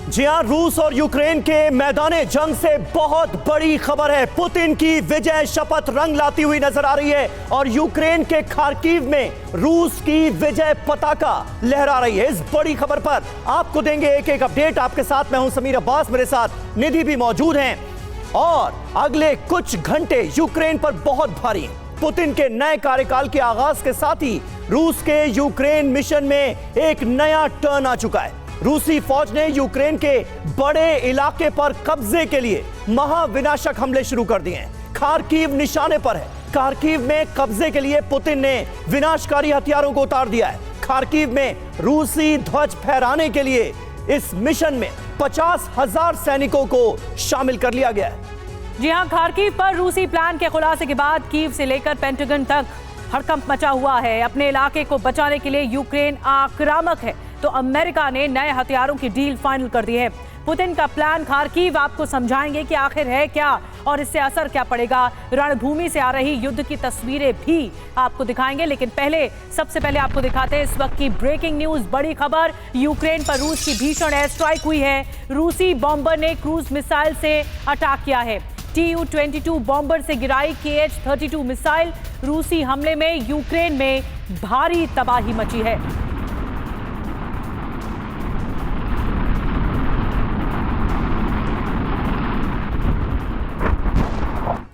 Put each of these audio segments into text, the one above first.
जी हां, रूस और यूक्रेन के मैदाने जंग से बहुत बड़ी खबर है। पुतिन की विजय शपथ रंग लाती हुई नजर आ रही है और यूक्रेन के खार्किव में रूस की विजय पताका लहरा रही है। इस बड़ी खबर पर आपको देंगे एक एक अपडेट। आपके साथ मैं हूं समीर अब्बास, मेरे साथ निधि भी मौजूद हैं और अगले कुछ घंटे यूक्रेन पर बहुत भारी हैं। पुतिन के नए कार्यकाल के आगाज के साथ ही रूस के यूक्रेन मिशन में एक नया टर्न आ चुका है। रूसी फौज ने यूक्रेन के बड़े इलाके पर कब्जे के लिए महाविनाशक हमले शुरू कर दिए हैं। खार्किव निशाने पर है। खार्किव में कब्जे के लिए पुतिन ने विनाशकारी हथियारों को उतार दिया है। खार्किव में रूसी ध्वज फहराने के लिए इस मिशन में 50,000 सैनिकों को शामिल कर लिया गया है। जी हां, खार्किव पर रूसी प्लान के खुलासे के बाद कीव से लेकर पेंटागन तक हड़कंप मचा हुआ है। अपने इलाके को बचाने के लिए यूक्रेन आक्रामक है तो अमेरिका ने नए हथियारों की डील फाइनल कर दी है। पुतिन का प्लान खार्किव आपको समझाएंगे कि आखिर है क्या और इससे असर क्या पड़ेगा। रणभूमि से आ रही युद्ध की तस्वीरें भी आपको दिखाएंगे, लेकिन सबसे पहले आपको दिखाते हैं इस वक्त की ब्रेकिंग न्यूज। बड़ी खबर, यूक्रेन पर रूस की भीषण एयर स्ट्राइक हुई है। रूसी बॉम्बर ने क्रूज मिसाइल से अटैक किया है। Tu-22 बॉम्बर से गिराई Kh-32 मिसाइल। रूसी हमले में यूक्रेन में भारी तबाही मची है।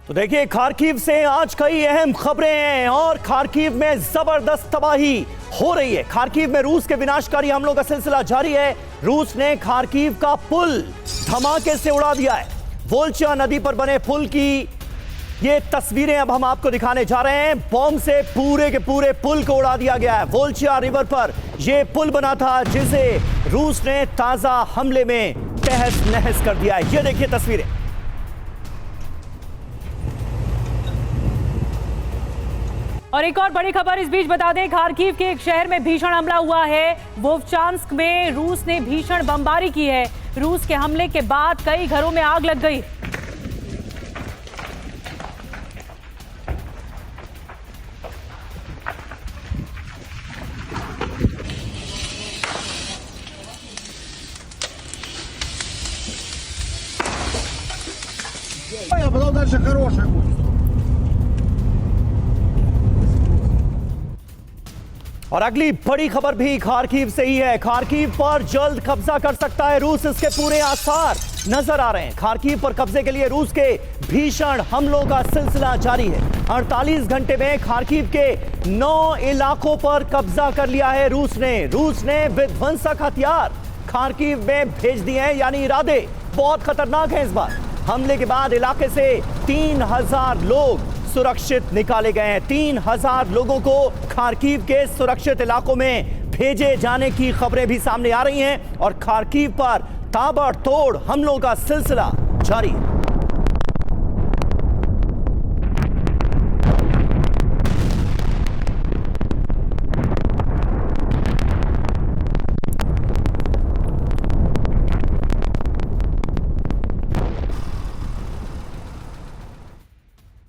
तो देखिए, खार्किव से आज कई अहम खबरें हैं और खार्किव में जबरदस्त तबाही हो रही है। खार्किव में रूस के विनाशकारी हमलों का सिलसिला जारी है। रूस ने खार्किव का पुल धमाके से उड़ा दिया है। वोल्चा नदी पर बने पुल की ये तस्वीरें अब हम आपको दिखाने जा रहे हैं। बॉम्ब से पूरे के पूरे पुल को उड़ा दिया गया है। वोल्चा रिवर पर यह पुल बना था जिसे रूस ने ताजा हमले में तहस नहस कर दिया है। ये देखिए तस्वीरें। और एक और बड़ी खबर इस बीच बता दें, खार्किव के एक शहर में भीषण हमला हुआ है। वोवचांस्क में रूस ने भीषण बमबारी की है। रूस के हमले के बाद कई घरों में आग लग गई। और अगली बड़ी खबर भी खार्किव से ही है। खार्किव पर जल्द कब्जा कर सकता है रूस, इसके पूरे आसार नजर आ रहे हैं। खार्किव पर कब्जे के लिए रूस के भीषण हमलों का सिलसिला जारी है। 48 घंटे में खार्किव के 9 इलाकों पर कब्जा कर लिया है रूस ने विध्वंसक हथियार खार्किव में भेज दिए हैं, यानी इरादे बहुत खतरनाक हैं। इस बार हमले के बाद इलाके से 3000 लोग सुरक्षित निकाले गए हैं। 3000 लोगों को खार्किव के सुरक्षित इलाकों में भेजे जाने की खबरें भी सामने आ रही हैं और खार्किव पर ताबड़तोड़ हमलों का सिलसिला जारी है।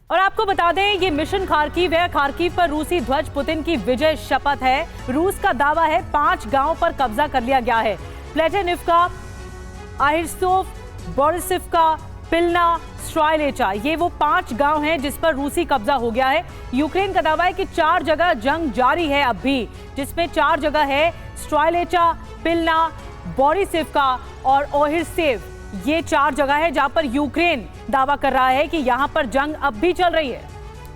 और आपको बता दें, ये मिशन खार्किव है। खार्किव पर रूसी ध्वज पुतिन की विजय शपथ है। रूस का दावा है 5 गांवों पर कब्जा कर लिया गया है। प्लेटेनिवका, आहिर्सोव, बोरिसिवका, पिलना, स्ट्राइलेचा, ये वो 5 गांव हैं जिस पर रूसी कब्जा हो गया है। यूक्रेन का दावा है कि 4 जगह जंग जारी है अब भी, जिसमें 4 जगह है स्ट्राइलेचा, पिलना, बोरिसिवका और ओहिरसेव। ये 4 जगह है जहां पर यूक्रेन दावा कर रहा है कि यहां पर जंग अब भी चल रही है।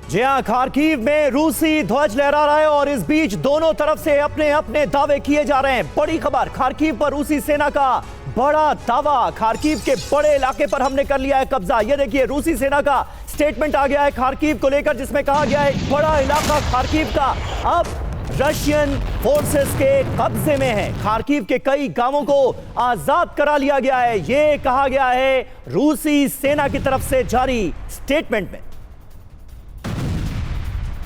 जी हां, खार्किव में रूसी ध्वज लहरा रहा है और इस बीच दोनों तरफ से अपने अपने दावे किए जा रहे हैं। बड़ी खबर, खार्किव पर रूसी सेना का बड़ा दावा। खार्किव के बड़े इलाके पर हमने कर लिया है कब्जा। ये देखिए, रूसी सेना का स्टेटमेंट आ गया है खार्किव को लेकर, जिसमें कहा गया है एक बड़ा इलाका खार्किव का अब रशियन फोर्सेस के कब्जे में है। खार्किव के कई गांवों को आजाद करा लिया गया है, यह कहा गया है रूसी सेना की तरफ से जारी स्टेटमेंट में।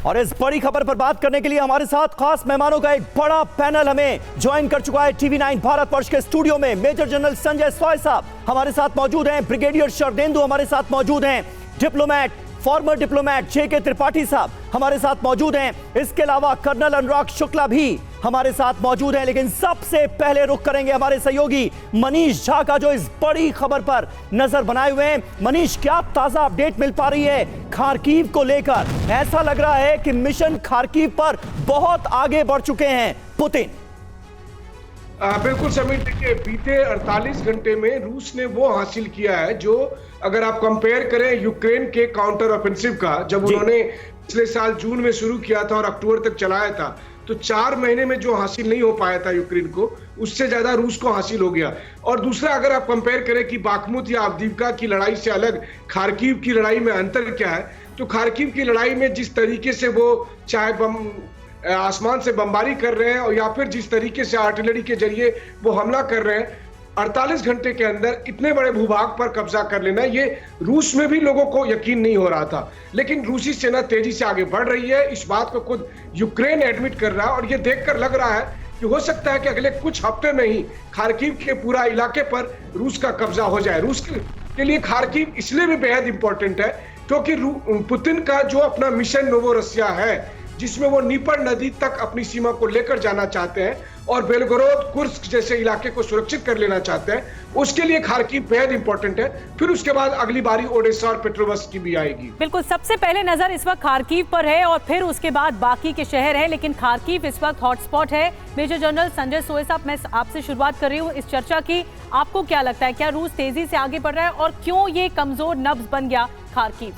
और इस बड़ी खबर पर बात करने के लिए हमारे साथ खास मेहमानों का एक बड़ा पैनल हमें ज्वाइन कर चुका है। TV9 भारतवर्ष के स्टूडियो में मेजर जनरल संजय सॉय साहब हमारे साथ मौजूद हैं। ब्रिगेडियर शरदेंदु हमारे साथ मौजूद हैं। Diplomat, farmer diplomat JK Tripathi साहब हमारे साथ मौजूद हैं। इसके अलावा कर्नल अनुराग शुक्ला भी हमारे साथ मौजूद हैं, लेकिन सबसे पहले रुख करेंगे हमारे सहयोगी मनीष झा का, जो इस बड़ी खबर पर नजर बनाए हुए हैं। मनीष, क्या ताजा अपडेट मिल पा रही है खार्किव को लेकर? ऐसा लग रहा है कि मिशन खार्किव पर बहुत आगे बढ़ चुके हैं पुतिन। बिल्कुल समीर, देखिए बीते 48 घंटे में रूस ने वो हासिल किया है जो अगर आप कंपेयर करें यूक्रेन के काउंटर ऑफेंसिव का, जब उन्होंने पिछले साल जून में शुरू किया था और अक्टूबर तक चलाया था, तो 4 महीने में जो हासिल नहीं हो पाया था यूक्रेन को, उससे ज्यादा रूस को हासिल हो गया। और दूसरा, अगर आप कंपेयर करें कि बाखमुत या अवदीवका की लड़ाई से अलग खार्किव की लड़ाई में अंतर क्या है, तो खार्किव की लड़ाई में जिस तरीके से वो चाहे बम आसमान से बमबारी कर रहे हैं और या फिर जिस तरीके से आर्टिलरी के जरिए वो हमला कर रहे हैं, 48 घंटे के अंदर इतने बड़े भूभाग पर कब्जा कर लेना, ये रूस में भी लोगों को यकीन नहीं हो रहा था। लेकिन रूसी सेना तेजी से आगे बढ़ रही है, इस बात को खुद यूक्रेन एडमिट कर रहा है और ये देखकर लग रहा है कि हो सकता है कि अगले कुछ हफ्ते में ही खार्किव के पूरा इलाके पर रूस का कब्जा हो जाए। रूस के लिए खार्किव इसलिए भी बेहद इंपॉर्टेंट है क्योंकि पुतिन का जो अपना मिशन नोवोरोसिया है, जिसमें वो नीपर नदी तक अपनी सीमा को लेकर जाना चाहते हैं और बेलगोरोद, कुर्स्क जैसे इलाके को सुरक्षित कर लेना चाहते हैं, उसके लिए खार्किव बेहद इंपॉर्टेंट है। फिर उसके बाद अगली बारी ओडेसा और पेट्रोवस्क की भी आएगी। बिल्कुल, सबसे पहले नजर इस वक्त खार्किव पर है और फिर उसके बाद बाकी के शहर हैं, लेकिन खार्किव इस वक्त हॉटस्पॉट है। मेजर जनरल संजय सोए साहब, मैं आपसे शुरुआत कर रही हूँ इस चर्चा की। आपको क्या लगता है, क्या रूस तेजी से आगे बढ़ रहा है और क्यों ये कमजोर नब्ज बन गया खार्किव?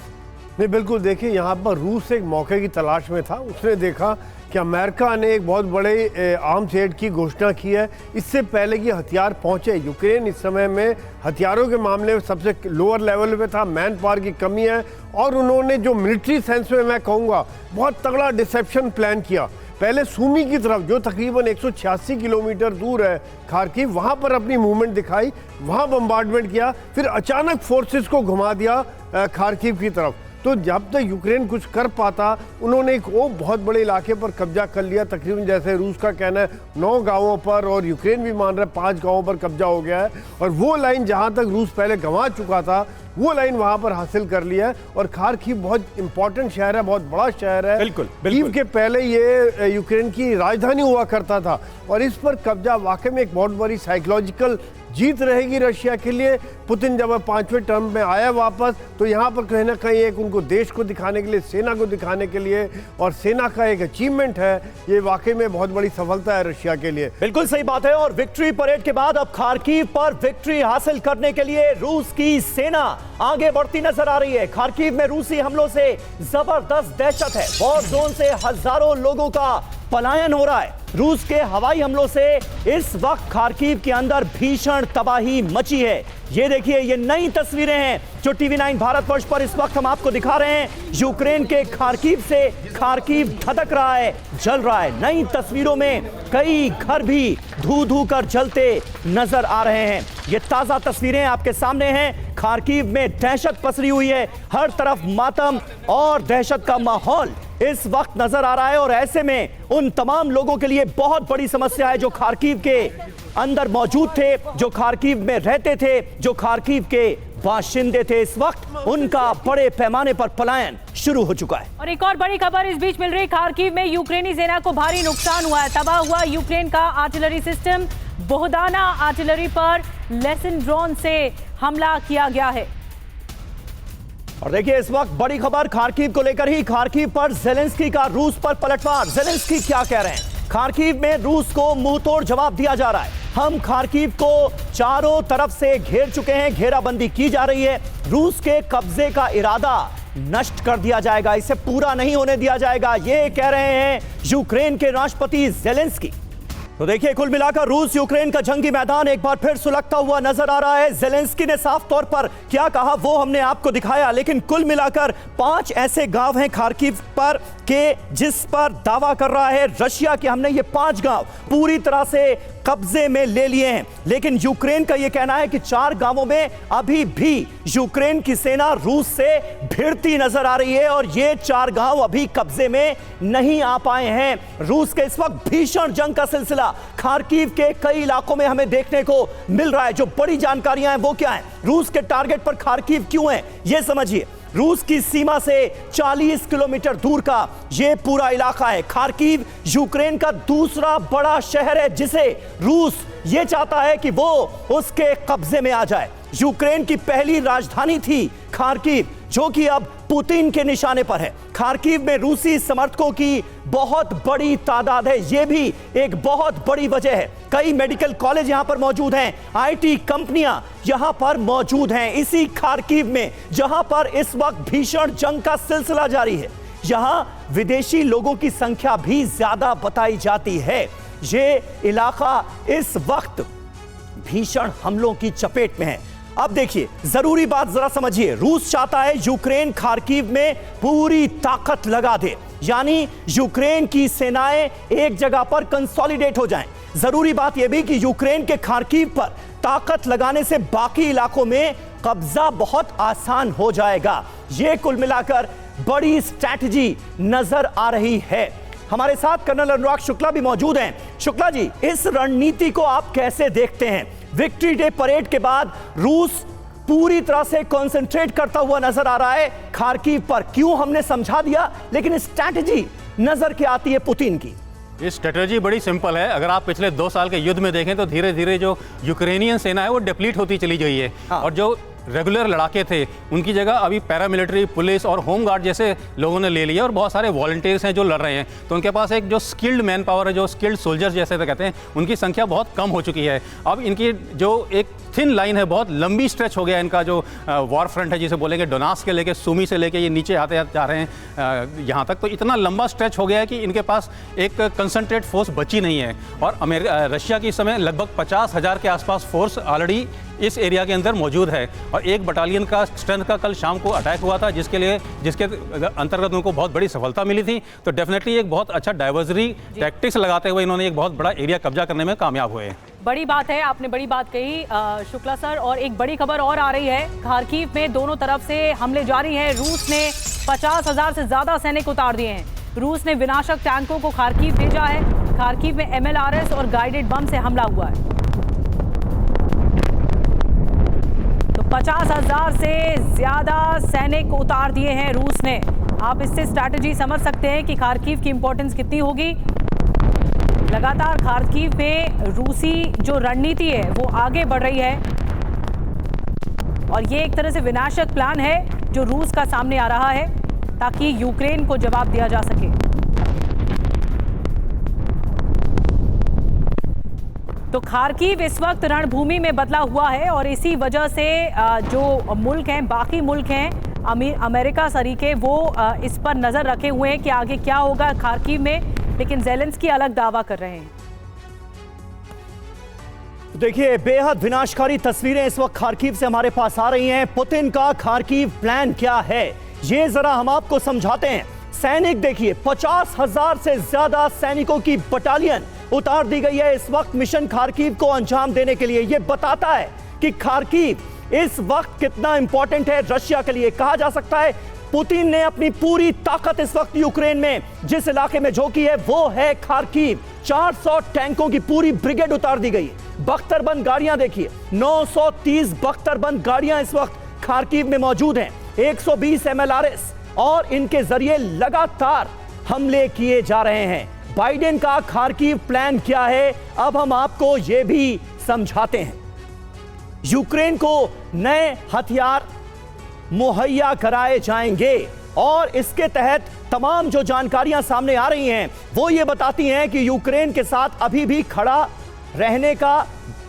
नहीं, बिल्कुल, देखिए यहाँ पर रूस एक मौके की तलाश में था। उसने देखा कि अमेरिका ने एक बहुत बड़े आर्म्स एड की घोषणा की है। इससे पहले कि हथियार पहुँचे, यूक्रेन इस समय में हथियारों के मामले में सबसे लोअर लेवल पे था, मैन पावर की कमी है और उन्होंने जो मिलिट्री सेंस में मैं कहूँगा बहुत तगड़ा डिसेप्शन प्लान किया। पहले सूमी की तरफ, जो तकरीबन 186 किलोमीटर दूर है खार्किव, वहाँ पर अपनी मूवमेंट दिखाई, वहाँ बम्बार्डमेंट किया, फिर अचानक फोर्सेस को घुमा दिया खार्किव की तरफ। तो जब तक यूक्रेन कुछ कर पाता, उन्होंने एक वो बहुत बड़े इलाके पर कब्जा कर लिया। तकरीबन जैसे रूस का कहना है 9 गांवों पर, और यूक्रेन भी मान रहा है 5 गांवों पर कब्जा हो गया है। और वो लाइन जहां तक रूस पहले गंवा चुका था, वो लाइन वहां पर हासिल कर लिया है। और खार्किव बहुत इंपॉर्टेंट शहर है, बहुत बड़ा शहर है। बिल्कुल, कीव के पहले ये यूक्रेन की राजधानी हुआ करता था और इस पर कब्जा वाकई में एक बहुत बड़ी साइकोलॉजिकल जीत रहेगी रशिया के लिए। पुतिन जब 5वें टर्म में आया वापस, तो यहाँ पर कहीं ना कहीं एक उनको देश को दिखाने के लिए, सेना को दिखाने के लिए, और सेना का एक अचीवमेंट है, ये वाकई में बहुत बड़ी सफलता है रशिया के लिए। बिल्कुल सही बात है। और विक्ट्री परेड के बाद अब खार्किव पर विक्ट्री हासिल करने के लिए रूस की सेना आगे बढ़ती नजर आ रही है। खार्किव में रूसी हमलों से जबरदस्त दहशत है। वॉर जोन से हजारों लोगों का पलायन हो रहा है। रूस के हवाई हमलों से इस वक्त खार्किव के अंदर भीषण तबाही मची है। ये देखिए, ये नई तस्वीरें हैं जो TV9 भारतवर्ष पर इस वक्त हम आपको दिखा रहे हैं। यूक्रेन के खार्किव से खार्किव धधक रहा है, जल रहा है। नई तस्वीरों में कई घर भी धू धू कर जलते नजर आ रहे हैं। ये ताजा तस्वीरें आपके सामने हैं। खार्किव में दहशत पसरी हुई है, हर तरफ मातम और दहशत का माहौल इस वक्त नजर आ रहा है। और ऐसे में उन तमाम लोगों के लिए बहुत बड़ी समस्या है जो खार्किव के अंदर मौजूद थे, जो खार्किव में रहते थे, जो खार्किव के बाशिंदे थे। इस वक्त उनका बड़े पैमाने पर पलायन शुरू हो चुका है। और एक और बड़ी खबर इस बीच मिल रही, खार्किव में यूक्रेनी सेना को भारी नुकसान हुआ है। तबाह हुआ यूक्रेन का आर्टिलरी सिस्टम। बोहदाना आर्टिलरी पर लेसन ड्रोन से हमला किया गया है। और देखिए, इस वक्त बड़ी खबर खार्किव को लेकर ही। खार्किव पर जेलेंस्की का रूस पर पलटवार। जेलेंस्की क्या कह रहे हैं? खार्किव में रूस को मुंहतोड़ जवाब दिया जा रहा है। हम खार्किव को चारों तरफ से घेर चुके हैं, घेराबंदी की जा रही है। रूस के कब्जे का इरादा नष्ट कर दिया जाएगा, इसे पूरा नहीं होने दिया जाएगा, ये कह रहे हैं यूक्रेन के राष्ट्रपति जेलेंस्की। तो देखिए, कुल मिलाकर रूस यूक्रेन का जंगी मैदान एक बार फिर सुलगता हुआ नजर आ रहा है। जेलेंस्की ने साफ तौर पर क्या कहा वो हमने आपको दिखाया, लेकिन कुल मिलाकर 5 ऐसे गांव हैं खार्किव पर के जिस पर दावा कर रहा है रशिया कि हमने ये 5 गांव पूरी तरह से कब्जे में ले लिए हैं। लेकिन यूक्रेन का यह कहना है कि 4 गांवों में अभी भी यूक्रेन की सेना रूस से भिड़ती नजर आ रही है और ये 4 गांव अभी कब्जे में नहीं आ पाए हैं। रूस के इस वक्त भीषण जंग का सिलसिला खार्किव के कई इलाकों में हमें देखने को मिल रहा है। जो बड़ी जानकारियां हैं वो क्या है, रूस के टारगेट पर खार्किव क्यों है, यह समझिए। रूस की सीमा से 40 किलोमीटर दूर का यह पूरा इलाका है। खार्किव यूक्रेन का दूसरा बड़ा शहर है जिसे रूस ये चाहता है कि वो उसके कब्जे में आ जाए। यूक्रेन की पहली राजधानी थी खार्किव, जो कि अब पुतिन के निशाने पर है। खार्किव में रूसी समर्थकों की बहुत बड़ी तादाद है, यह भी एक बहुत बड़ी वजह है। कई मेडिकल कॉलेज यहां पर मौजूद हैं, आईटी कंपनियां यहां पर मौजूद हैं। इसी खार्किव में जहां पर इस वक्त भीषण जंग का सिलसिला जारी है, यहां विदेशी लोगों की संख्या भी ज्यादा बताई जाती है। ये इलाका इस वक्त भीषण हमलों की चपेट में है। अब देखिए, जरूरी बात जरा समझिए, रूस चाहता है यूक्रेन खार्किव में पूरी ताकत लगा दे, यानी यूक्रेन की सेनाएं एक जगह पर कंसोलिडेट हो जाएं। जरूरी बात यह भी कि यूक्रेन के खार्किव पर ताकत लगाने से बाकी इलाकों में कब्जा बहुत आसान हो जाएगा। यह कुल मिलाकर बड़ी स्ट्रैटेजी नजर आ रही है। हमारे साथ कर्नल अनुराग शुक्ला भी मौजूद हैं। शुक्ला जी, इस रणनीति को आप कैसे देखते हैं? विक्ट्री डे परेड के बाद रूस पूरी तरह से कंसंट्रेट करता हुआ नजर आ रहा है खार्किव पर। क्यों हमने समझा दिया, लेकिन स्ट्रैटेजी नजर क्या आती है पुतिन की? ये स्ट्रेटजी बड़ी सिंपल है। अगर आप पिछले 2 साल के युद्ध में देखें तो धीरे धीरे जो यूक्रेनियन सेना है वो डिप्लीट होती चली गई है। और जो रेगुलर लड़ाके थे उनकी जगह अभी पैरामिलिट्री, पुलिस और होम गार्ड जैसे लोगों ने ले लिया और बहुत सारे वॉलंटियर्स हैं जो लड़ रहे हैं। तो उनके पास एक जो स्किल्ड मैन पावर है, जो स्किल्ड सोल्जर्स जैसे तो कहते हैं, उनकी संख्या बहुत कम हो चुकी है। अब इनकी जो एक थिन लाइन है, बहुत लंबी स्ट्रेच हो गया इनका जो वॉर फ्रंट है जिसे बोलेंगे, डोनास के लेके सुमी से लेके ये नीचे आते जा रहे हैं यहाँ तक। तो इतना लंबा स्ट्रेच हो गया है कि इनके पास एक कंसंट्रेट फोर्स बची नहीं है। और रशिया की इस समय लगभग 50,000 के आसपास फोर्स ऑलरेडी इस एरिया के अंदर मौजूद है। और एक बटालियन का स्ट्रेंथ का कल शाम को अटैक हुआ था, जिसके अंतर्गत उनको बहुत बड़ी सफलता मिली थी। तो डेफिनेटली एक बहुत अच्छा डाइवर्सरी टैक्टिक्स लगाते हुए इन्होंने एक बहुत बड़ा एरिया कब्जा करने में कामयाब हुए हैं। बड़ी बात है, आपने बड़ी बात कही शुक्ला सर। और एक बड़ी खबर और आ रही है, खार्किव में दोनों तरफ से हमले जारी हैं। रूस ने 50,000 से ज्यादा सैनिक उतार दिए हैं। रूस ने विनाशक टैंकों को खार्किव भेजा है। खार्किव में MLRS और गाइडेड बम से हमला हुआ है। तो 50,000 से ज्यादा सैनिक उतार दिए हैं रूस ने। आप इससे स्ट्रैटेजी समझ सकते हैं कि खार्किव की इंपॉर्टेंस कितनी होगी। लगातार खार्किव में रूसी जो रणनीति है वो आगे बढ़ रही है और ये एक तरह से विनाशक प्लान है जो रूस का सामने आ रहा है ताकि यूक्रेन को जवाब दिया जा सके। तो खार्किव इस वक्त रणभूमि में बदला हुआ है और इसी वजह से जो मुल्क हैं, बाकी मुल्क हैं, अमेरिका सरीके, वो इस पर नजर रखे हुए हैं कि आगे क्या होगा खार्किव में। लेकिन ज़ेलेंस्की अलग दावा कर रहे हैं। देखिए, बेहद विनाशकारी तस्वीरें इस वक्त खार्किव से हमारे पास आ रही हैं। पुतिन का खार्किव प्लान क्या है, ये जरा हम आपको समझाते हैं। सैनिक देखिए, 50,000 से ज्यादा सैनिकों की बटालियन उतार दी गई है इस वक्त मिशन खार्किव को अंजाम देने के लिए। यह बताता है कि खार्किव इस वक्त कितना इंपॉर्टेंट है रशिया के लिए। कहा जा सकता है पुतिन ने अपनी पूरी ताकत इस वक्त यूक्रेन में जिस इलाके में झोंकी है वो है खार्किव। 400 टैंकों की पूरी ब्रिगेड उतार दी गई। बख्तरबंद गाड़ियां देखिए, 930 बख्तरबंद गाड़ियां इस वक्त खार्किव में मौजूद हैं। 120 MLRS और इनके जरिए लगातार हमले किए जा रहे हैं। बाइडेन का खार्किव प्लान क्या है, अब हम आपको यह भी समझाते हैं। यूक्रेन को नए हथियार मुहैया कराए जाएंगे और इसके तहत तमाम जो जानकारियां सामने आ रही हैं वो ये बताती हैं कि यूक्रेन के साथ अभी भी खड़ा रहने का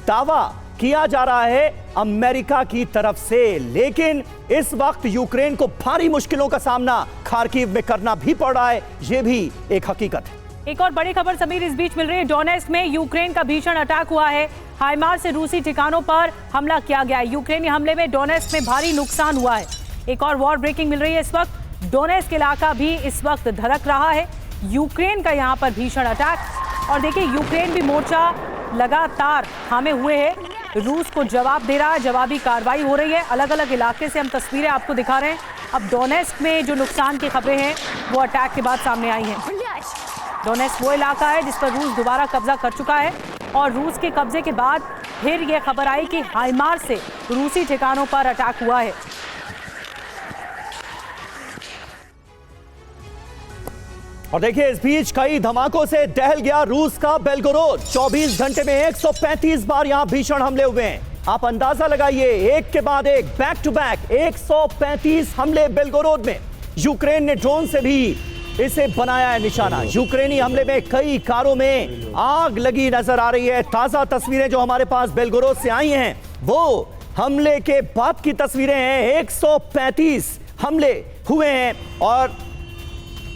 दावा किया जा रहा है अमेरिका की तरफ से। लेकिन इस वक्त यूक्रेन को भारी मुश्किलों का सामना खार्किव में करना भी पड़ रहा है, यह भी एक हकीकत है। एक और बड़ी खबर समीर इस बीच मिल रही है। डोनेस्क में यूक्रेन का भीषण अटैक हुआ है। हाइमार्स से रूसी ठिकानों पर हमला किया गया है। यूक्रेनी हमले में डोनेस्क में भारी नुकसान हुआ है। एक और वॉर ब्रेकिंग मिल रही है इस वक्त। डोनेस्क इलाका भी इस वक्त धड़क रहा है। यूक्रेन का यहाँ पर भीषण अटैक। और देखिए, यूक्रेन भी मोर्चा लगातार थामे हुए है, रूस को जवाब दे रहा है, जवाबी कार्रवाई हो रही है। अलग अलग इलाके से हम तस्वीरें आपको दिखा रहे हैं। अब डोनेस्क में जो नुकसान की खबरें हैं वो अटैक के बाद सामने आई हैं। डोनेस्क वो इलाका है जिस पर रूस दोबारा कब्जा कर चुका है और रूस के कब्जे के बाद फिर यह खबर आई कि हाइमार्स से रूसी ठिकानों पर अटैक हुआ है। और देखिए इस बीच कई धमाकों से दहल गया रूस का बेलगोरोद। 24 घंटे में 135 बार यहां भीषण हमले हुए हैं। आप अंदाजा लगाइए, एक के बाद एक, बैक टू बैक 135 हमले बेलगोरोद में। यूक्रेन ने ड्रोन से भी इसे बनाया है निशाना। यूक्रेनी हमले में कई कारों में आग लगी नजर आ रही है। ताजा तस्वीरें जो हमारे पास बेलगोरोद से आई हैं वो हमले के बाद की तस्वीरें हैं। 135 हमले हुए हैं और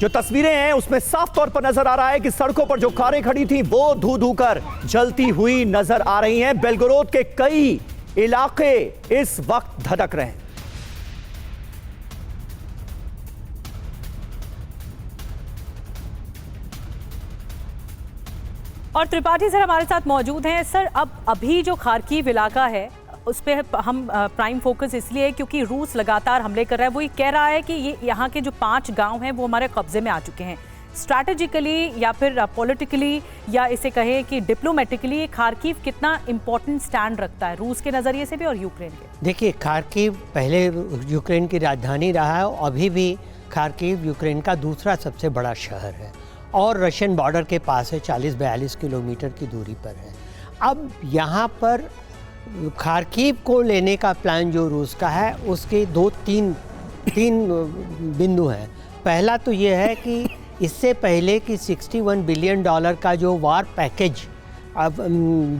जो तस्वीरें हैं उसमें साफ तौर पर नजर आ रहा है कि सड़कों पर जो कारें खड़ी थी वो धू धू कर जलती हुई नजर आ रही हैं। बेलगोरोद के कई इलाके इस वक्त धधक रहे हैं। और त्रिपाठी सर हमारे साथ मौजूद हैं। सर अब अभी जो खार्किव इलाका है उस पर हम प्राइम फोकस इसलिए है क्योंकि रूस लगातार हमले कर रहा है। वो ये कह रहा है कि ये यहाँ के जो 5 गांव हैं वो हमारे कब्जे में आ चुके हैं। स्ट्रैटेजिकली या फिर पॉलिटिकली या इसे कहें कि डिप्लोमेटिकली खार्किव कितना इंपॉर्टेंट स्टैंड रखता है रूस के नज़रिए से भी और यूक्रेन के? देखिए, खार्किव पहले यूक्रेन की राजधानी रहा है और अभी भी खार्किव यूक्रेन का दूसरा सबसे बड़ा शहर है और रशियन बॉर्डर के पास है। 40-42 किलोमीटर की दूरी पर है। अब यहाँ पर खार्किव को लेने का प्लान जो रूस का है उसके तीन बिंदु हैं। पहला तो ये है कि इससे पहले कि $61 बिलियन का जो वार पैकेज अब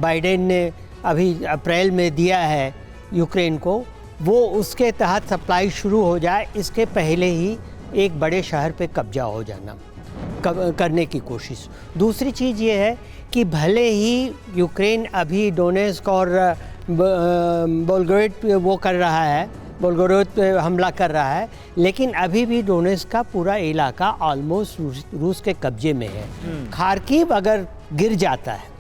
बाइडेन ने अभी अप्रैल में दिया है यूक्रेन को, वो उसके तहत सप्लाई शुरू हो जाए इसके पहले ही एक बड़े शहर पे कब्जा हो जाना करने की कोशिश। दूसरी चीज़ ये है कि भले ही यूक्रेन अभी डोनेस्क और बोल्गोरोद पे वो कर रहा है, बोल्गोरोद पे हमला कर रहा है, लेकिन अभी भी डोनेस्क का पूरा इलाका ऑलमोस्ट रूस के कब्जे में है। खार्किव अगर गिर जाता है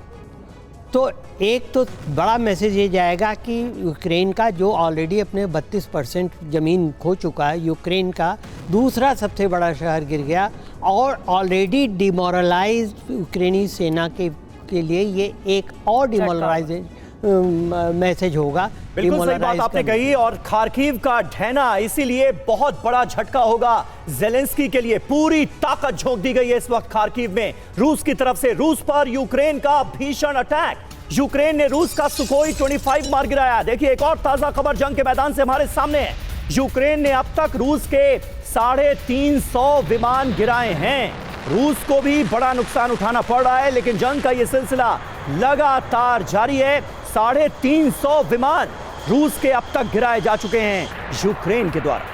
तो एक तो बड़ा मैसेज ये जाएगा कि यूक्रेन का जो ऑलरेडी अपने 32% ज़मीन खो चुका है, यूक्रेन का दूसरा सबसे बड़ा शहर गिर गया और ऑलरेडी डिमोरलाइज यूक्रेनी सेना के लिए ये एक और डिमोरलाइज मैसेज होगा। बिल्कुल सही बात आपने कही और खार्किव का ढहना इसीलिए बहुत बड़ा झटका होगा ज़ेलेंस्की के लिए। पूरी ताकत झोंक दी गई है इस वक्त खार्किव में रूस की तरफ से। रूस पर यूक्रेन का भीषण अटैक। यूक्रेन ने रूस का सुखोई 25 मार गिराया। देखिए एक और ताजा खबर जंग के मैदान से हमारे सामने है। यूक्रेन ने अब तक रूस के 350 विमान गिराए हैं। रूस को भी बड़ा नुकसान उठाना पड़ रहा है, लेकिन जंग का यह सिलसिला लगातार जारी है। 350 विमान रूस के अब तक गिराए जा चुके हैं यूक्रेन के द्वारा।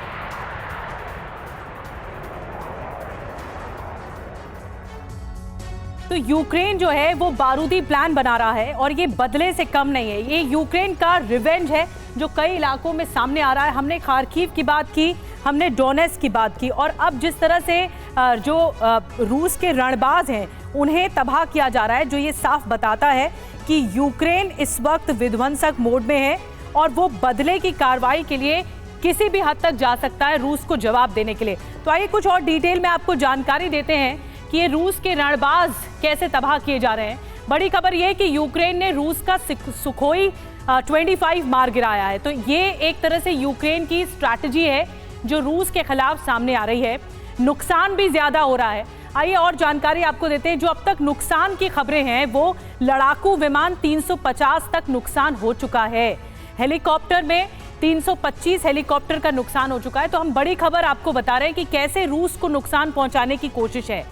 तो यूक्रेन जो है वो बारूदी प्लान बना रहा है और ये बदले से कम नहीं है। ये यूक्रेन का रिवेंज है जो कई इलाकों में सामने आ रहा है। हमने खार्किव की बात की, हमने डोनेस्क की बात की और अब जिस तरह से जो रूस के रणबाज हैं उन्हें तबाह किया जा रहा है, जो ये साफ बताता है कि यूक्रेन इस वक्त विध्वंसक मोड में है और वो बदले की कार्रवाई के लिए किसी भी हद तक जा सकता है रूस को जवाब देने के लिए। तो आइए कुछ और डिटेल में आपको जानकारी देते हैं कि ये रूस के रणबाज कैसे तबाह किए जा रहे हैं। बड़ी खबर यह है कि यूक्रेन ने रूस का सुखोई 25 मार गिराया है। तो ये एक तरह से यूक्रेन की स्ट्रैटेजी है जो रूस के खिलाफ सामने आ रही है। नुकसान भी ज्यादा हो रहा है। आइए और जानकारी आपको देते हैं। जो अब तक नुकसान की खबरें हैं वो लड़ाकू विमान 350 तक नुकसान हो चुका है। हेलीकॉप्टर में 325 हेलीकॉप्टर का नुकसान हो चुका है। तो हम बड़ी खबर आपको बता रहे हैं कि कैसे रूस को नुकसान पहुंचाने की कोशिश है।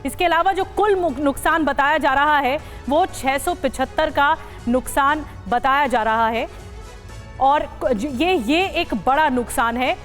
इसके अलावा जो कुल नुकसान बताया जा रहा है वो 675 का नुकसान बताया जा रहा है और ये एक बड़ा नुकसान है।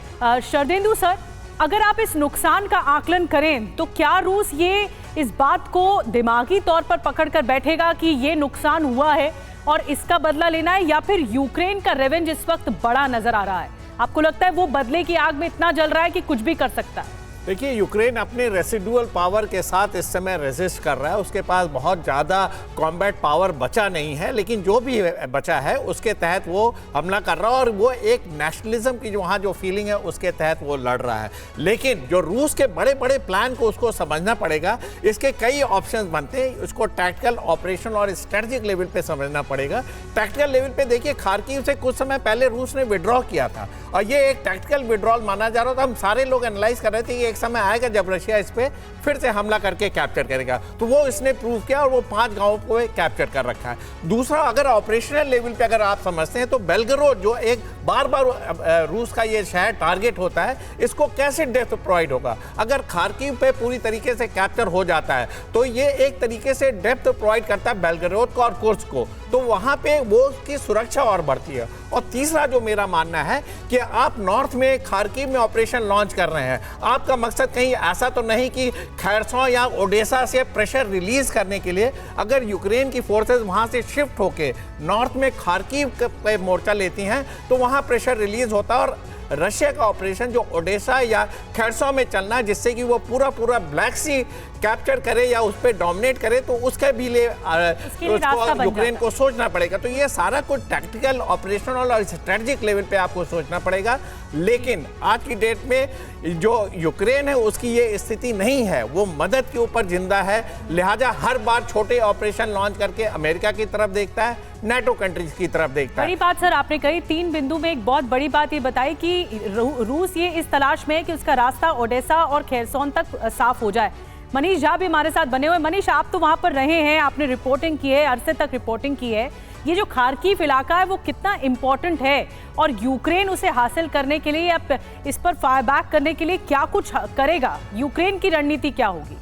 शरदेंदु सर, अगर आप इस नुकसान का आकलन करें तो क्या रूस ये इस बात को दिमागी तौर पर पकड़ कर बैठेगा कि ये नुकसान हुआ है और इसका बदला लेना है, या फिर यूक्रेन का रेवेंज इस वक्त बड़ा नजर आ रहा है? आपको लगता है वो बदले की आग में इतना जल रहा है कि कुछ भी कर सकता है? देखिए, यूक्रेन अपने रेसिडुअल पावर के साथ इस समय रेजिस्ट कर रहा है। उसके पास बहुत ज़्यादा कॉम्बैट पावर बचा नहीं है, लेकिन जो भी बचा है उसके तहत वो हमला कर रहा है और वो एक नेशनलिज्म की जो वहाँ जो फीलिंग है उसके तहत वो लड़ रहा है। लेकिन जो रूस के बड़े बड़े प्लान को उसको समझना पड़ेगा। इसके कई ऑप्शंस बनते हैं, उसको टैक्टिकल, ऑपरेशनल और स्ट्रेटेजिक लेवल पे समझना पड़ेगा। टैक्टिकल लेवल पे देखिए, खार्किव से कुछ समय पहले रूस ने विड्रॉ किया था और ये एक टैक्टिकल विड्रॉल माना जा रहा था। हम सारे लोग एनालाइज कर रहे थे कि एक समय आएगा जब रशिया इस पे फिर से हमला करके कैप्चर करेगा। तो वो इसने प्रूव किया और वो 5 गांवों को कैप्चर कर रखा है। दूसरा, अगर ऑपरेशनल लेवल पे अगर आप समझते हैं तो बेलगरोड जो एक बार बार रूस का ये शहर टारगेट होता है, इसको कैसे डेप्थ प्रोवाइड होगा? अगर खार्किव पे पूरी तरीके से कैप्चर हो जाता है तो ये एक तरीके से डेप्थ प्रोवाइड करता है बेलगरोड को और कुर्स्क को, तो वहां पे वो की सुरक्षा और बढ़ती है। और तीसरा जो मेरा मानना है कि आप नॉर्थ में खार्किव में ऑपरेशन लॉन्च कर रहे हैं, आपका मकसद कहीं ऐसा तो नहीं कि खैरसॉन या ओडेसा से प्रेशर रिलीज करने के लिए अगर यूक्रेन की फोर्सेस वहां से शिफ्ट होके नॉर्थ में खार्किव पे मोर्चा लेती हैं तो वहां प्रेशर रिलीज होता है और रशिया का ऑपरेशन जो ओडेसा या खैरसॉन में चलना है जिससे कि वो पूरा ब्लैक सी कैप्चर करे या उस पर डोमिनेट करे, तो उसके भी लिए उसको यूक्रेन को सोचना पड़ेगा। तो ये सारा कुछ टैक्टिकल, ऑपरेशनल और स्ट्रेटजिक लेवल पे आपको सोचना पड़ेगा। लेकिन आज की डेट में जो यूक्रेन है उसकी ये स्थिति नहीं है, वो मदद के ऊपर जिंदा है। लिहाजा हर बार छोटे ऑपरेशन लॉन्च करके अमेरिका की तरफ देखता है, नाटो कंट्रीज की तरफ देखता है। बड़ी बात सर आपने कही, 3 बिंदु में एक बहुत बड़ी बात ये बताई कि रूस ये इस तलाश में है कि उसका रास्ता ओडेसा और खेरसोन तक साफ हो जाए। मनीष झा भी हमारे साथ बने हुए। मनीष, आप तो वहां पर रहे हैं, आपने रिपोर्टिंग की है, अरसे तक रिपोर्टिंग की है। ये जो खार्किव इलाका है वो कितना इंपॉर्टेंट है और यूक्रेन उसे हासिल करने के लिए या इस पर फायर बैक करने के लिए क्या कुछ करेगा? यूक्रेन की रणनीति क्या होगी?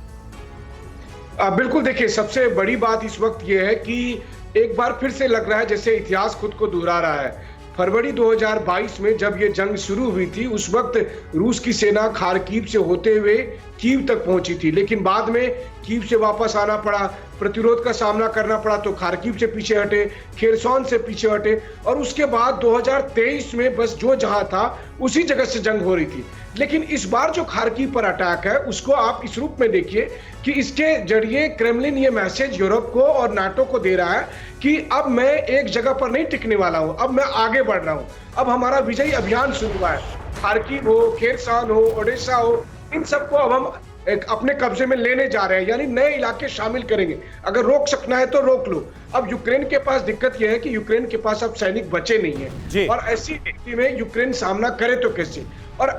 बिल्कुल, देखिए सबसे बड़ी बात इस वक्त ये है कि एक बार फिर से लग रहा है जैसे इतिहास खुद को दोहरा रहा है। फरवरी 2022 में जब ये जंग शुरू हुई थी उस वक्त रूस की सेना खार्किव से होते हुए कीव तक पहुंची थी, लेकिन बाद में कीव से वापस आना पड़ा, प्रतिरोध का सामना करना पड़ा, तो खार्किव से पीछे हटे, खेरसॉन से पीछे हटे और उसके बाद 2023 में बस जो जहां था उसी जगह से जंग हो रही थी। लेकिन इस बार जो खार्किव पर अटैक है उसको आप इस रूप में देखिए कि इसके जरिए क्रेमलिन ये मैसेज यूरोप को और नाटो को दे रहा है कि अब मैं एक जगह पर नहीं टिकने वाला हूं, अब मैं आगे बढ़ रहा हूं, अब हमारा विजयी अभियान शुरू हुआ है। खार्किव हो, खेरसॉन हो, ओडेसा हो, इन सबको अब हम अपने कब्जे में लेने जा रहे हैं, यानी नए इलाके शामिल करेंगे। अगर रोक सकना है तो रोक लो। अब यूक्रेन के पास दिक्कत यह है कि यूक्रेन के पास अब सैनिक बचे नहीं है और ऐसी स्थिति में यूक्रेन सामना करे तो कैसे? और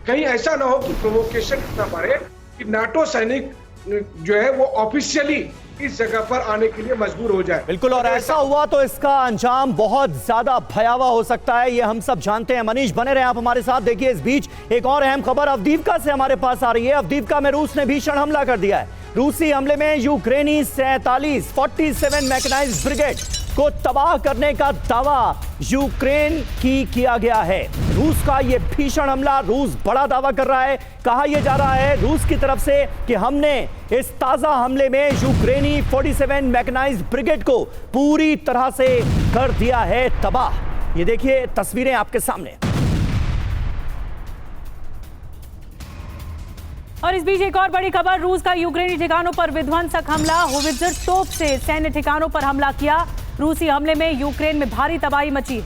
कहीं ऐसा ना हो कि प्रोवोकेशन इतना बढ़े कि नाटो सैनिक जो है वो ऑफिशियली इस जगह पर आने के लिए मजबूर हो जाए। बिल्कुल, और ऐसा हुआ तो इसका अंजाम बहुत ज्यादा भयावह हो सकता है, ये हम सब जानते हैं। मनीष, बने रहे आप हमारे साथ। देखिए, इस बीच एक और अहम खबर अवदीवका से हमारे पास आ रही है। अवदीवका में रूस ने भीषण हमला कर दिया है। रूसी हमले में यूक्रेनी 47 मैकेनाइज्ड ब्रिगेड को तबाह करने का दावा यूक्रेन की किया गया है। रूस का यह भीषण हमला, रूस बड़ा दावा कर रहा है। कहा यह जा रहा है रूस की तरफ से कि हमने इस ताजा हमले में यूक्रेनी 47 मैकेनाइज्ड ब्रिगेड को पूरी तरह से कर दिया है तबाह। ये देखिए तस्वीरें आपके सामने। और इस बीच एक और बड़ी खबर, रूस का यूक्रेनी ठिकानों पर विध्वंसक हमला। होवित्जर तोप से सैन्य ठिकानों पर हमला किया। रूसी हमले में यूक्रेन में भारी तबाही मची।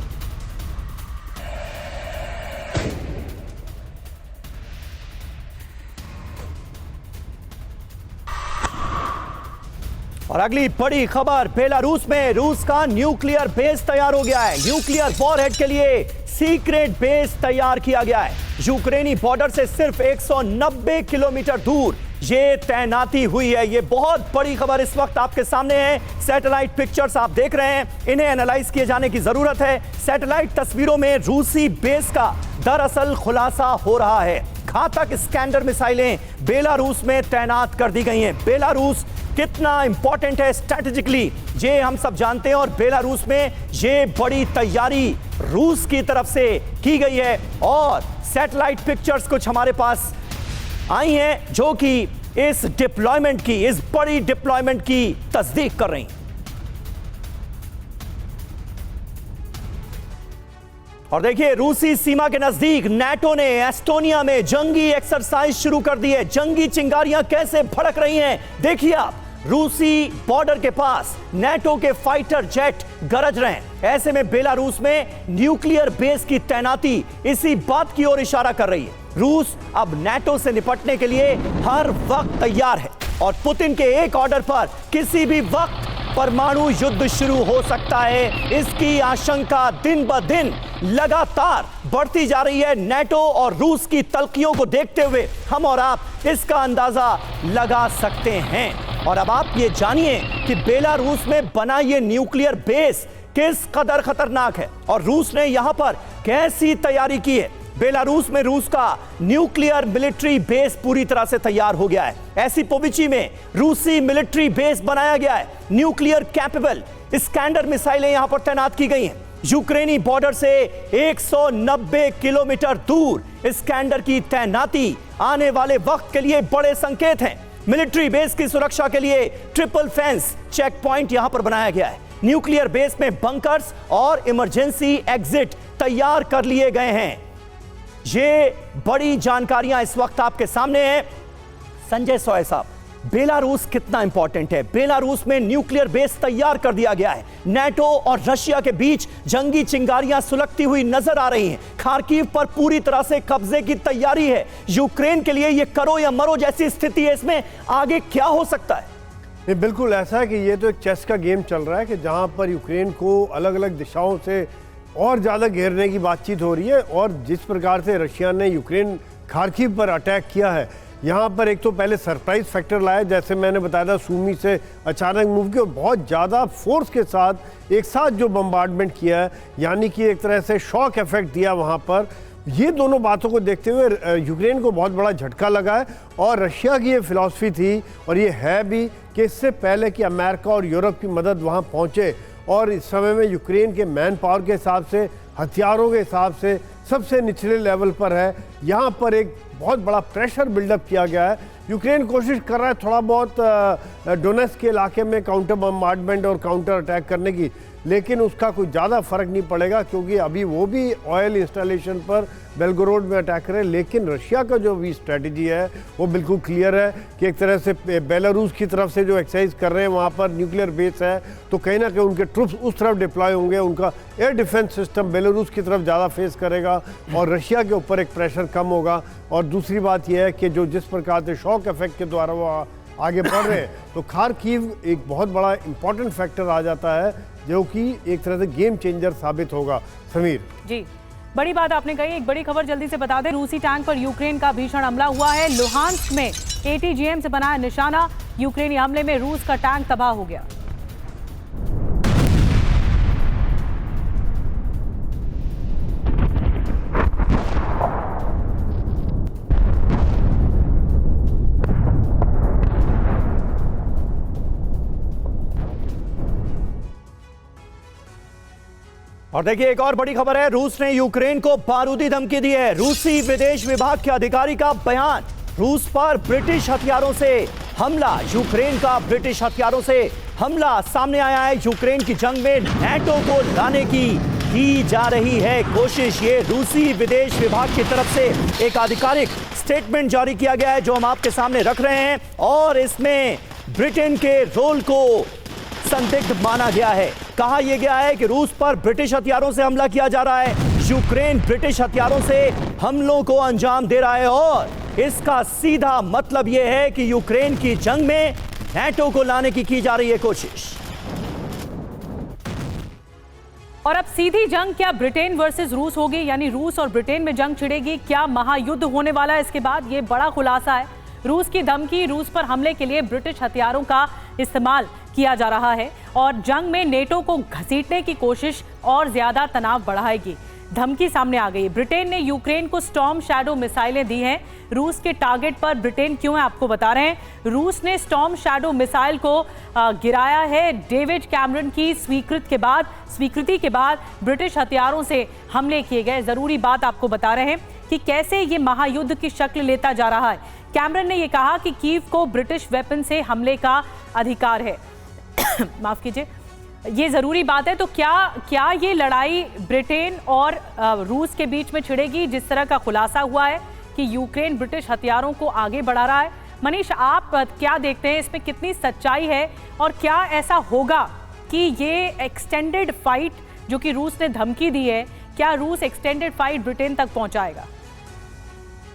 और अगली बड़ी खबर, बेलारूस में रूस का न्यूक्लियर बेस तैयार हो गया है। न्यूक्लियर वॉरहेड के लिए सीक्रेट बेस तैयार किया गया है। यूक्रेनी बॉर्डर से सिर्फ 190 किलोमीटर दूर ये तैनाती हुई है। ये बहुत बड़ी खबर इस वक्त आपके सामने है। सैटेलाइट पिक्चर्स आप देख रहे हैं, इन्हें एनालाइज किए जाने की जरूरत है। सैटेलाइट तस्वीरों में रूसी बेस का दरअसल खुलासा हो रहा है। घातक स्कैंडर मिसाइलें बेलारूस में तैनात कर दी गई हैं। बेलारूस कितना इंपॉर्टेंट है स्ट्रैटेजिकली, ये हम सब जानते हैं। और बेलारूस में ये बड़ी तैयारी रूस की तरफ से की गई है। और सैटेलाइट पिक्चर्स कुछ हमारे पास आई हैं जो कि इस डिप्लॉयमेंट की, इस बड़ी डिप्लॉयमेंट की तस्दीक कर रही हैं। और देखिए, रूसी सीमा के नजदीक नाटो ने एस्टोनिया में जंगी एक्सरसाइज शुरू कर दी है। जंगी चिंगारियां कैसे भड़क रही हैं देखिए आप। रूसी बॉर्डर के पास नाटो के फाइटर जेट गरज रहे हैं। ऐसे में बेलारूस में न्यूक्लियर बेस की तैनाती इसी बात की ओर इशारा कर रही है। रूस अब नाटो से निपटने के लिए हर वक्त तैयार है और पुतिन के एक ऑर्डर पर किसी भी वक्त परमाणु युद्ध शुरू हो सकता है, इसकी आशंका दिन ब दिन लगातार बढ़ती जा रही है। नेटो और रूस की तल्खियों को देखते हुए हम और आप इसका अंदाजा लगा सकते हैं। और अब आप ये जानिए कि बेलारूस में बना ये न्यूक्लियर बेस किस कदर खतरनाक है और रूस ने यहां पर कैसी तैयारी की है। बेलारूस में रूस का न्यूक्लियर मिलिट्री बेस पूरी तरह से तैयार हो गया है। एसिपोविची में रूसी मिलिट्री बेस बनाया गया है। न्यूक्लियर कैपेबल स्कैंडर मिसाइलें यहां पर तैनात की गई हैं। यूक्रेनी बॉर्डर से 190 किलोमीटर दूर स्कैंडर की तैनाती आने वाले वक्त के लिए बड़े संकेत हैं। मिलिट्री बेस की सुरक्षा के लिए ट्रिपल फेंस चेक पॉइंट यहां पर बनाया गया है। न्यूक्लियर बेस में बंकर्स और इमरजेंसी एग्जिट तैयार कर लिए गए हैं। ये बड़ी जानकारियां इस वक्त आपके सामने हैं। संजय सोय साहब, बेलारूस कितना इंपॉर्टेंट है? बेलारूस में न्यूक्लियर बेस तैयार कर दिया गया है। नेटो और रशिया के बीच जंगी चिंगारियां सुलगती हुई नजर आ रही हैं। खार्किव पर पूरी तरह से कब्जे की तैयारी है। यूक्रेन के लिए यह करो या मरो जैसी स्थिति है। इसमें आगे क्या हो सकता है? नहीं, बिल्कुल ऐसा है कि ये तो एक चेस का गेम चल रहा है कि जहां पर यूक्रेन को अलग अलग दिशाओं से और ज़्यादा घेरने की बातचीत हो रही है। और जिस प्रकार से रशिया ने यूक्रेन खार्किव पर अटैक किया है, यहाँ पर एक तो पहले सरप्राइज फैक्टर लाया, जैसे मैंने बताया था, सूमी से अचानक मूव किया और बहुत ज़्यादा फोर्स के साथ एक साथ जो बम्बार्डमेंट किया है, यानी कि एक तरह से शॉक इफेक्ट दिया वहाँ पर। ये दोनों बातों को देखते हुए यूक्रेन को बहुत बड़ा झटका लगा है। और रशिया की ये फिलॉसफी थी और ये है भी कि इससे पहले कि अमेरिका और यूरोप की मदद वहाँ पहुँचे, और इस समय में यूक्रेन के मैन पावर के हिसाब से, हथियारों के हिसाब से सबसे निचले लेवल पर है। यहाँ पर एक बहुत बड़ा प्रेशर बिल्डअप किया गया है। यूक्रेन कोशिश कर रहा है थोड़ा बहुत डोनेट्स्क के इलाके में काउंटर बम्बार्डमेंट और काउंटर अटैक करने की, लेकिन उसका कोई ज़्यादा फर्क नहीं पड़ेगा क्योंकि अभी वो भी ऑयल इंस्टॉलेशन पर बेलगोरोड में अटैक करे। लेकिन रशिया का जो भी स्ट्रेटजी है वो बिल्कुल क्लियर है कि एक तरह से बेलारूस की तरफ से जो एक्सरसाइज कर रहे हैं, वहाँ पर न्यूक्लियर बेस है तो कहीं ना कहीं उनके ट्रुप्स उस तरफ डिप्लॉय होंगे। उनका एयर डिफेंस सिस्टम बेलारूस की तरफ ज़्यादा फेस करेगा और रशिया के ऊपर एक प्रेशर कम होगा। और दूसरी बात यह है कि जो जिस प्रकार से शॉक इफेक्ट के द्वारा वो आगे बढ़ रहे हैं, तो खार्किव एक बहुत बड़ा इंपॉर्टेंट फैक्टर आ जाता है जो कि एक तरह से गेम चेंजर साबित होगा। समीर जी, बड़ी बात आपने कही। एक बड़ी खबर जल्दी से बता दें, रूसी टैंक पर यूक्रेन का भीषण हमला हुआ है। लुहांस्क में ATGM से बनाया निशाना, यूक्रेनी हमले में रूस का टैंक तबाह हो गया। और देखिए एक और बड़ी खबर है, रूस ने यूक्रेन को बारूदी धमकी दी है। रूसी विदेश विभाग के अधिकारी का बयान, रूस पर ब्रिटिश हथियारों से हमला, यूक्रेन का ब्रिटिश हथियारों से हमला सामने आया है। यूक्रेन की जंग में नेटो को लाने की जा रही है कोशिश। ये रूसी विदेश विभाग की तरफ से एक आधिकारिक स्टेटमेंट जारी किया गया है जो हम आपके सामने रख रहे हैं, और इसमें ब्रिटेन के रोल को संदिग्ध माना गया है। कहा यह गया है कि रूस पर ब्रिटिश हथियारों से हमला किया जा रहा है, यूक्रेन ब्रिटिश हथियारों से हमलों को अंजाम दे रहा है, और इसका सीधा मतलब यह है कि यूक्रेन की जंग में नेटो को लाने की जा रही है कोशिश। और अब सीधी जंग क्या ब्रिटेन वर्सेस रूस होगी, यानी रूस और ब्रिटेन में जंग छिड़ेगी? क्या महायुद्ध होने वाला है इसके बाद? यह बड़ा खुलासा है। रूस की धमकी, रूस पर हमले के लिए ब्रिटिश हथियारों का इस्तेमाल किया जा रहा है और जंग में नेटो को घसीटने की कोशिश और ज्यादा तनाव बढ़ाएगी। धमकी सामने आ गई। ब्रिटेन ने यूक्रेन को स्टॉर्म शैडो मिसाइलें दी हैं। रूस के टारगेट पर ब्रिटेन क्यों है आपको बता रहे हैं। रूस ने स्टॉर्म शैडो मिसाइल को गिराया है। डेविड कैमरन की स्वीकृति के बाद ब्रिटिश हथियारों से हमले किए गए। जरूरी बात आपको बता रहे हैं कि कैसे ये महायुद्ध की शक्ल लेता जा रहा है। कैमरन ने यह कहा कि कीव को ब्रिटिश वेपन से हमले का अधिकार है। माफ कीजिए, ये जरूरी बात है। तो क्या ये लड़ाई ब्रिटेन और रूस के बीच में छिड़ेगी, जिस तरह का खुलासा हुआ है कि यूक्रेन ब्रिटिश हथियारों को आगे बढ़ा रहा है? मनीष, आप क्या देखते हैं, इसमें कितनी सच्चाई है और क्या ऐसा होगा कि ये एक्सटेंडेड फाइट जो कि रूस ने धमकी दी है, क्या रूस एक्सटेंडेड फाइट ब्रिटेन तक पहुंचाएगा?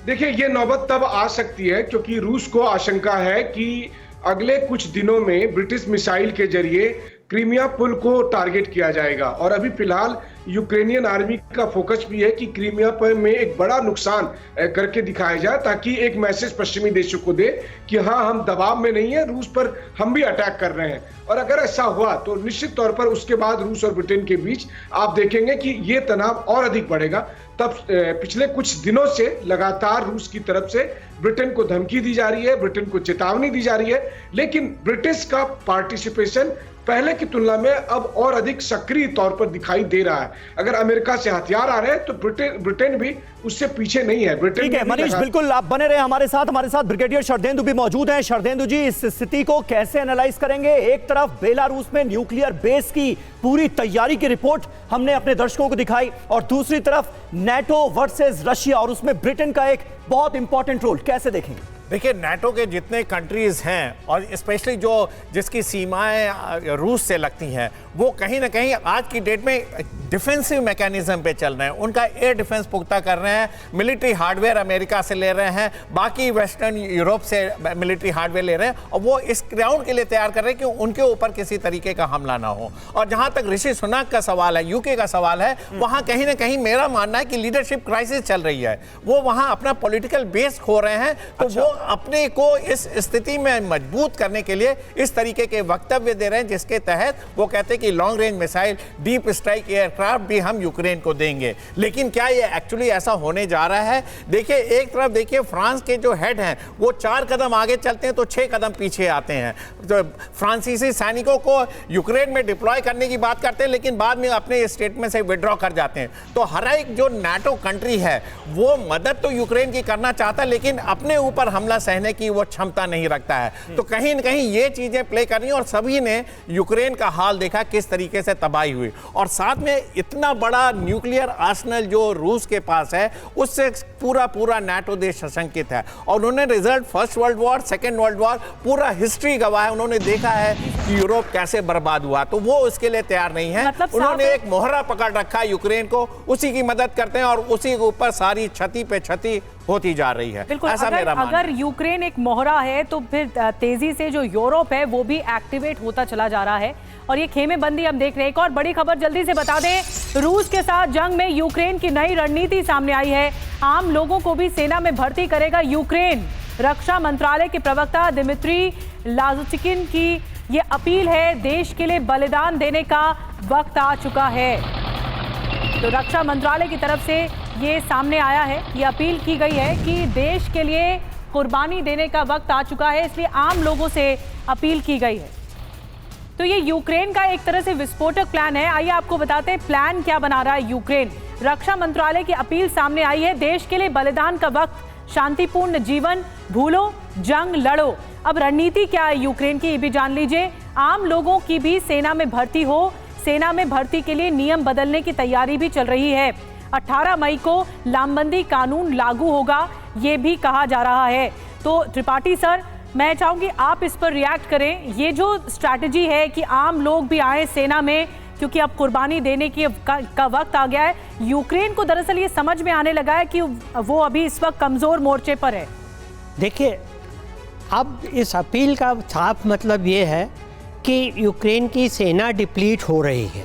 देखिए, ये नौबत तब आ सकती है क्योंकि रूस को आशंका है कि अगले कुछ दिनों में ब्रिटिश मिसाइल के जरिए क्रीमिया पुल को टारगेट किया जाएगा। और अभी फिलहाल यूक्रेनियन आर्मी का फोकस भी है कि क्रीमिया पर में एक बड़ा नुकसान करके दिखाया जाए, ताकि एक मैसेज पश्चिमी देशों को दे कि हाँ, हम दबाव में नहीं है, रूस पर हम भी अटैक कर रहे हैं। और अगर ऐसा हुआ तो निश्चित तौर पर उसके बाद रूस और ब्रिटेन के बीच आप देखेंगे कि ये तनाव और अधिक बढ़ेगा। तब पिछले कुछ दिनों से लगातार रूस की तरफ से ब्रिटेन को धमकी दी जा रही है, ब्रिटेन को चेतावनी दी जा रही है, लेकिन ब्रिटिश का पार्टिसिपेशन पहले की तुलना में अब और अधिक सक्रिय तौर पर दिखाई दे रहा है। अगर अमेरिका से हथियार आ रहे हैं तो ब्रिटेन भी उससे पीछे नहीं है। ब्रिटेन ठीक है मनीष, बिल्कुल आप बने रहे हमारे साथ ब्रिगेडियर शरदेंदु भी मौजूद हैं। शरदेंदु जी, इस स्थिति को कैसे एनालाइज करेंगे? एक तरफ बेलारूस में न्यूक्लियर बेस की पूरी तैयारी की रिपोर्ट हमने अपने दर्शकों को दिखाई, और दूसरी तरफ नेटो वर्सेस रशिया, और उसमें ब्रिटेन का एक बहुत इंपॉर्टेंट रोल, कैसे देखेंगे? देखिए, नाटो के जितने कंट्रीज हैं और स्पेशली जिसकी सीमाएं रूस से लगती हैं, वो कहीं ना कहीं आज की डेट में डिफेंसिव मैकेनिज्म पे चल रहे हैं। उनका एयर डिफेंस पुख्ता कर रहे हैं, मिलिट्री हार्डवेयर अमेरिका से ले रहे हैं, बाकी वेस्टर्न यूरोप से मिलिट्री हार्डवेयर ले रहे हैं, और वो इस ग्राउंड के लिए तैयार कर रहे हैं कि उनके ऊपर किसी तरीके का हमला ना हो। और जहां तक ऋषि सुनक का सवाल है, यूके का सवाल है, वहां कहीं ना कहीं मेरा मानना है कि लीडरशिप क्राइसिस चल रही है। वो वहां अपना पॉलिटिकल बेस खो रहे हैं, तो वो अपने को इस स्थिति में मजबूत करने के लिए इस तरीके के वक्तव्य दे रहे हैं, जिसके तहत वो कहते हैं कि long range missile, deep strike aircraft भी हम यूक्रेन को देंगे। लेकिन क्या ये एक्चुअली ऐसा होने जा रहा है? देखिए, एक तरफ देखिए फ्रांस के जो हेड हैं वो 4 कदम आगे चलते हैं तो 6 कदम पीछे आते हैं। तो फ्रांसीसी सैनिकों को यूक्रेन में डिप्लॉय करने की बात करते हैं, लेकिन बाद में अपने स्टेटमेंट से विड्रॉ कर जाते हैं। तो हर एक जो नाटो कंट्री है वो मदद तो यूक्रेन की करना चाहता है, लेकिन अपने ऊपर हमला सहने की वो क्षमता नहीं रखता है। तो कहीं न कहीं ये चीजें प्ले कर रही हैं, और सभी ने यूक्रेन का हाल देखा किस तरीके से तबाही हुई। और साथ में इतना बड़ा न्यूक्लियर आर्सेनल जो रूस के पास है, उससे पूरा नाटो देश सशंकित है। और उन्होंने result first world war, second world war, पूरा हिस्ट्री गवाह है। उन्होंने देखा है कि यूरोप कैसे बर्बाद हुआ, तो वो उसके लिए तैयार नहीं है। उन्होंने एक मोहरा पकड़ रखा है यूक्रेन को, उसी की मदद करते हैं और उसी के ऊपर सारी क्षति पे क्षति होती जा रही है। बिल्कुल, ऐसा मेरा मानना है। अगर यूक्रेन एक मोहरा है तो फिर तेजी से जो यूरोप है वो भी एक्टिवेट होता चला जा रहा है, और ये खेमेबंदी हम देख रहे हैं। एक और बड़ी खबर जल्दी से बता दें, रूस के साथ जंग में यूक्रेन की नई रणनीति सामने आई है। आम लोगों को भी सेना में भर्ती करेगा यूक्रेन। रक्षा मंत्रालय के प्रवक्ता दिमित्री लाजुचिकिन की ये अपील है, देश के लिए बलिदान देने का वक्त आ चुका है। तो रक्षा मंत्रालय की तरफ से ये सामने आया है, ये अपील की गई है कि देश के लिए कुर्बानी देने का वक्त आ चुका है, इसलिए आम लोगों से अपील की गई है। तो ये यूक्रेन का एक तरह से विस्फोटक प्लान है। आइए आपको बताते हैं प्लान क्या बना रहा है यूक्रेन। रक्षा मंत्रालय की अपील सामने आई है, देश के लिए बलिदान का वक्त, शांतिपूर्ण जीवन भूलो, जंग लड़ो। अब रणनीति क्या है यूक्रेन की, ये भी जान लीजिए। आम लोगों की भी सेना में भर्ती हो, सेना में भर्ती के लिए नियम बदलने की तैयारी भी चल रही है। 18 मई को लामबंदी कानून लागू होगा, ये भी कहा जा रहा है। तो त्रिपाठी सर, मैं चाहूंगी आप इस पर रिएक्ट करें। ये जो स्ट्रैटेजी है कि आम लोग भी आए सेना में, क्योंकि अब कुर्बानी देने की का वक्त आ गया है, यूक्रेन को दरअसल ये समझ में आने लगा है कि वो अभी इस वक्त कमजोर मोर्चे पर है। देखिए, अब इस अपील का साफ मतलब ये है कि यूक्रेन की सेना डिप्लीट हो रही है,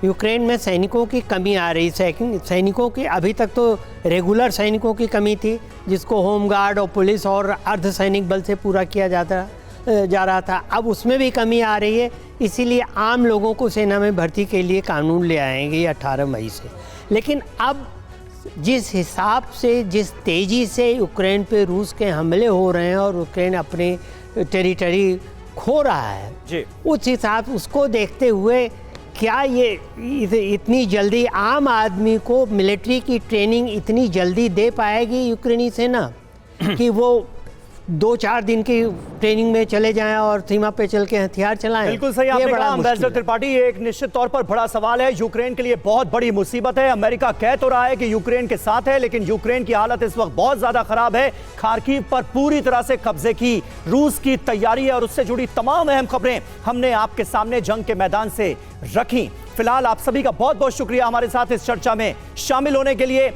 यूक्रेन में सैनिकों की कमी आ रही है। सैनिकों की अभी तक तो रेगुलर सैनिकों की कमी थी, जिसको होमगार्ड और पुलिस और अर्धसैनिक बल से पूरा किया जा रहा था। अब उसमें भी कमी आ रही है, इसीलिए आम लोगों को सेना में भर्ती के लिए कानून ले आएंगे 18 मई से। लेकिन अब जिस हिसाब से, जिस तेज़ी से यूक्रेन पे रूस के हमले हो रहे हैं और यूक्रेन अपने टेरिटरी खो रहा है जी, उस हिसाब उसको देखते हुए क्या ये इतनी जल्दी आम आदमी को मिलिट्री की ट्रेनिंग इतनी जल्दी दे पाएगी यूक्रेनी सेना कि वो 2-4 दिन की ट्रेनिंग में चले जाएं और सीमा पे चल के हथियार चलाएं? बिल्कुल सही आपने कहा अम्बेसडर त्रिपाठी, ये एक निश्चित तौर पर बड़ा सवाल है, यूक्रेन के लिए बहुत बड़ी मुसीबत है। अमेरिका कह तो रहा है कि यूक्रेन के साथ है, लेकिन यूक्रेन की हालत इस वक्त बहुत ज्यादा खराब है। खार्किव पर पूरी तरह से कब्जे की रूस की तैयारी है, और उससे जुड़ी तमाम अहम खबरें हमने आपके सामने जंग के मैदान से रखी। फिलहाल आप सभी का बहुत बहुत शुक्रिया हमारे साथ इस चर्चा में शामिल होने के लिए।